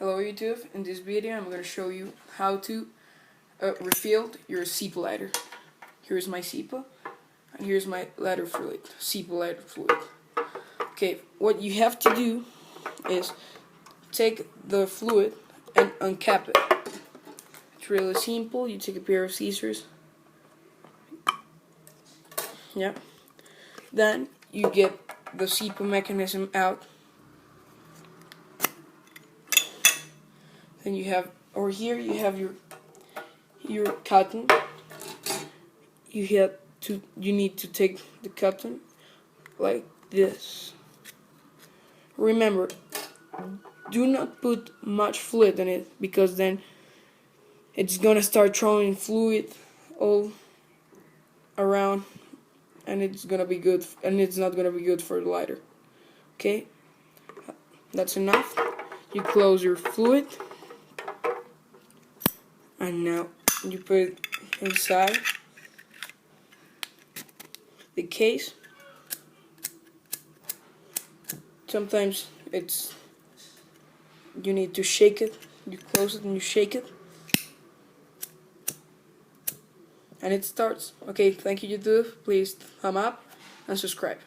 Hello YouTube, in this video I'm going to show you how to refill your zippo lighter. Here's my zippo, and here's my lighter fluid, zippo lighter fluid. Okay, what you have to do is take the fluid and uncap it. It's really simple. You take a pair of scissors. Yeah. Then you get the zippo mechanism out. Then you have, or here you have your cotton. You need to take the cotton like this. Remember, do not put much fluid in it, because then it's gonna start throwing fluid all around, and it's gonna be good, and it's not gonna be good for the lighter. Okay, that's enough. You close your fluid, and now you put it inside the case. Sometimes you need to shake it. You close it and you shake it, and it starts. Okay, thank you YouTube. Please thumb up and subscribe.